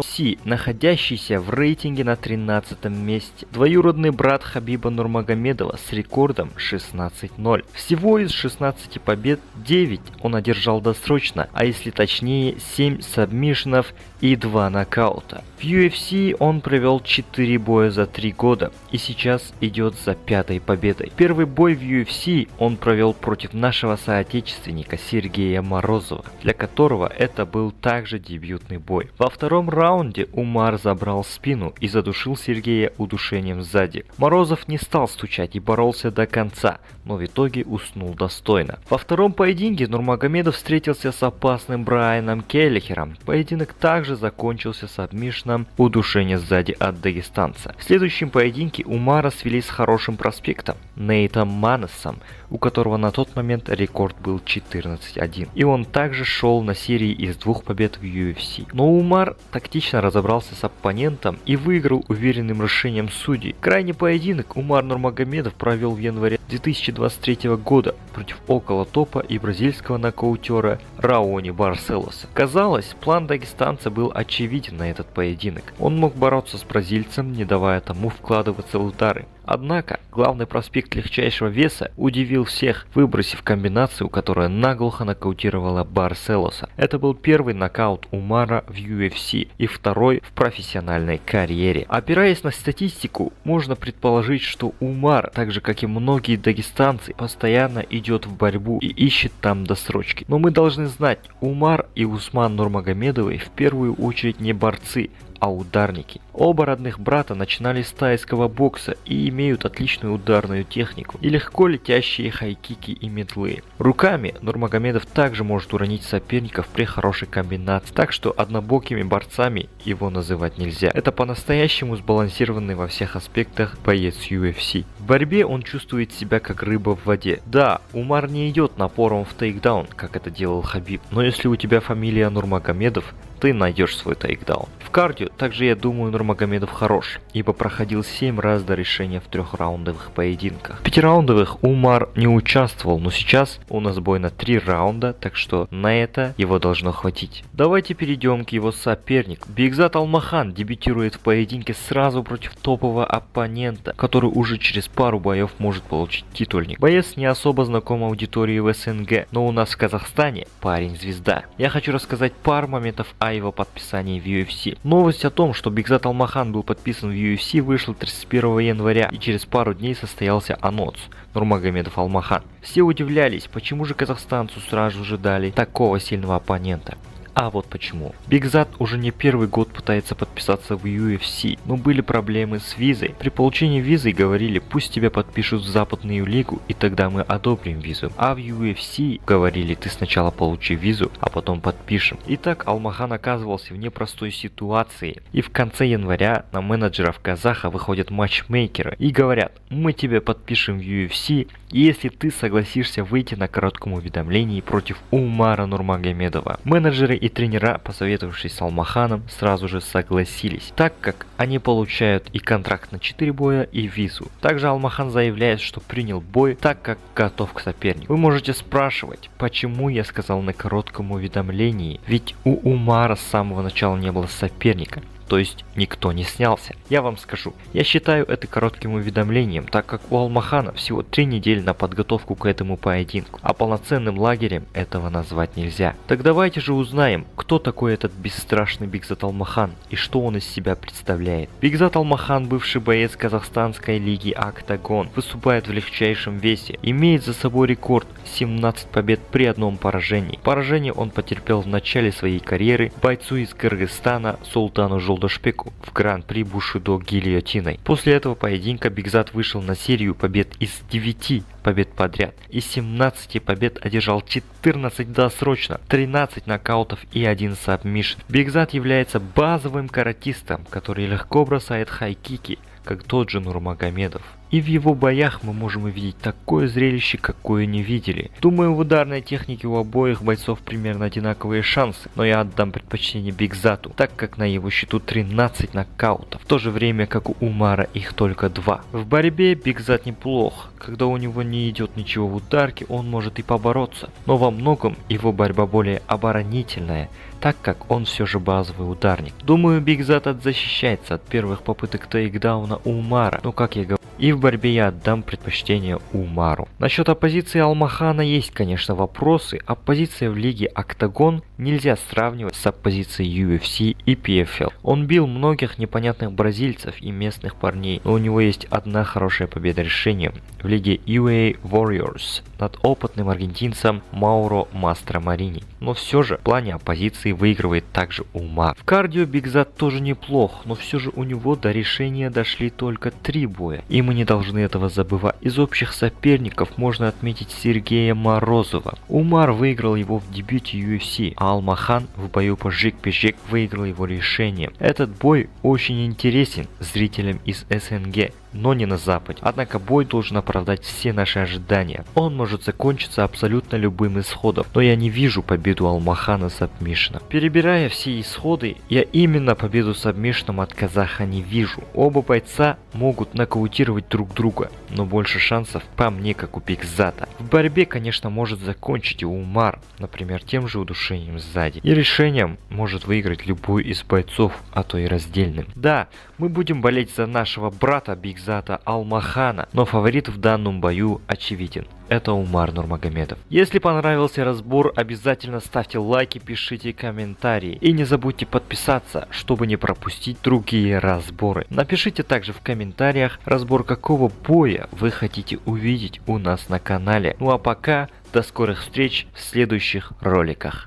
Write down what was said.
Си, находящийся в рейтинге на 13 месте. Двоюродный брат Хабиба Нурмагомедова с рекордом 16-0. Всего из 16 побед 9 он одержал досрочно, а если точнее 7 сабмишенов и 2 нокаута. В UFC он провел 4 боя за 3 года и сейчас идет за 5-й победой. Первый бой в UFC он провел против нашего соотечественника Сергея Морозова, для которого это был также дебютный бой. Во втором раунде Умар забрал спину и задушил Сергея удушением сзади. Морозов не стал стучать и боролся до конца, но в итоге уснул достойно. Во втором поединке Нурмагомедов встретился с опасным Брайаном Келлихером. Поединок также закончился сабмишном удушения сзади от дагестанца. В следующем поединке Умара свели с хорошим проспектом Нейтом Манесом, у которого на тот момент рекорд был 14-1. И он также шел на серии из 2 побед в UFC. Но Умар тактично разобрался с оппонентом и выиграл уверенным решением судей. Крайний поединок Умар Нурмагомедов провел в январе 2023 года против около топа и бразильского нокаутера Раони Барселоса. Казалось, план дагестанца был очевиден на этот поединок. Он мог бороться с бразильцем, не давая тому вкладываться в удары. Однако, главный проспект легчайшего веса удивил всех, выбросив комбинацию, которая наглухо нокаутировала Барселоса. Это был первый нокаут Умара в UFC и второй в профессиональной карьере. Опираясь на статистику, можно предположить, что Умар, так же как и многие дагестанцы, постоянно идет в борьбу и ищет там досрочки. Но мы должны знать, Умар и Усман Нурмагомедовы в первую очередь не борцы, а ударники. Оба родных брата начинали с тайского бокса и имеют отличную ударную технику и легко летящие хайкики и метлы. Руками Нурмагомедов также может уронить соперников при хорошей комбинации, так что однобокими борцами его называть нельзя. Это по-настоящему сбалансированный во всех аспектах боец UFC. В борьбе он чувствует себя как рыба в воде. Да, Умар не идет напором в тейкдаун, как это делал Хабиб, но если у тебя фамилия Нурмагомедов, ты найдешь свой тейкдаун. В кардио также, я думаю, Нурмагомедов хорош, ибо проходил 7 раз до решения в 3-раундовых поединках. В 5-раундовых Умар не участвовал, но сейчас у нас бой на 3 раунда, так что на это его должно хватить. Давайте перейдем к его сопернику. Бигзат Алмахан дебютирует в поединке сразу против топового оппонента, который уже через пару боев может получить титульник. Боец не особо знаком аудитории в СНГ, но у нас в Казахстане парень-звезда. Я хочу рассказать пару моментов о его подписании в UFC. Новость о том, что Бигзат Алмахан был подписан в UFC, вышла 31 января, и через пару дней состоялся анонс Нурмагомедов Алмахан. Все удивлялись, почему же казахстанцу сразу же дали такого сильного оппонента. А вот почему. Бигзат уже не первый год пытается подписаться в UFC, но были проблемы с визой. При получении визы говорили, пусть тебя подпишут в западную лигу, и тогда мы одобрим визу. А в UFC говорили, ты сначала получи визу, а потом подпишем. Итак, Алмахан оказывался в непростой ситуации. И в конце января на менеджеров казаха выходят матчмейкеры и говорят, мы тебя подпишем в UFC, если ты согласишься выйти на коротком уведомлении против Умара Нурмагомедова. Менеджеры и тренера, посоветовавшись с Алмаханом, сразу же согласились, так как они получают и контракт на 4 боя, и визу. Также Алмахан заявляет, что принял бой, так как готов к сопернику. Вы можете спрашивать, почему я сказал на коротком уведомлении, ведь у Умара с самого начала не было соперника. То есть никто не снялся. Я вам скажу, я считаю это коротким уведомлением, так как у Алмахана всего 3 недели на подготовку к этому поединку, а полноценным лагерем этого назвать нельзя. Так давайте же узнаем, кто такой этот бесстрашный Бигзат Алмахан и что он из себя представляет. Бигзат Алмахан, бывший боец казахстанской лиги Октагон, выступает в легчайшем весе, имеет за собой рекорд 17 побед при 1 поражении. Поражение он потерпел в начале своей карьеры бойцу из Кыргызстана Султану Жолдашбеку в гран-при Бушидо гильотиной. После этого поединка Бигзат вышел на серию побед из 9 побед подряд. Из 17 побед одержал 14 досрочно, 13 нокаутов и 1 сабмишн. Бигзат является базовым каратистом, который легко бросает хайкики, как тот же Нурмагомедов. И в его боях мы можем увидеть такое зрелище, какое не видели. Думаю, в ударной технике у обоих бойцов примерно одинаковые шансы, но я отдам предпочтение Бигзату, так как на его счету 13 нокаутов, в то же время как у Умара их только 2. В борьбе Бигзат неплох, когда у него не идет ничего в ударке, он может и побороться, но во многом его борьба более оборонительная, так как он все же базовый ударник. Думаю, Бигзат защищается от первых попыток тейкдауна Умара, но как я говорю, и в борьбе я отдам предпочтение Умару. Насчет оппозиции Алмахана есть, конечно, вопросы. Оппозиция в лиге Октагон нельзя сравнивать с оппозицией UFC и PFL. Он бил многих непонятных бразильцев и местных парней, но у него есть одна хорошая победа решением в лиге UA Warriors над опытным аргентинцем Мауро Мастромарини. Но все же в плане оппозиции выигрывает также Умар. В кардио Бигзат тоже неплох, но все же у него до решения дошли только 3 боя. И мы не должны этого забывать. Из общих соперников можно отметить Сергея Морозова. Умар выиграл его в дебюте UFC, а Алмахан в бою по жик-пи-жик выиграл его решением. Этот бой очень интересен зрителям из СНГ, но не на Западе. Однако бой должен оправдать все наши ожидания. Он может закончиться абсолютно любым исходом, но я не вижу победу Алмахана сабмишном. Перебирая все исходы, я именно победу сабмишном от казаха не вижу. Оба бойца могут нокаутировать друг друга, но больше шансов по мне, как у Бигзата. В борьбе, конечно, может закончить и Умар, например, тем же удушением сзади. И решением может выиграть любой из бойцов, а то и раздельным. Да, мы будем болеть за нашего брата Бигзата Алмахана, но фаворит в данном бою очевиден. Это Умар Нурмагомедов. Если понравился разбор, обязательно ставьте лайки, пишите комментарии. И не забудьте подписаться, чтобы не пропустить другие разборы. Напишите также в комментариях, разбор какого боя вы хотите увидеть у нас на канале. Ну а пока, до скорых встреч в следующих роликах.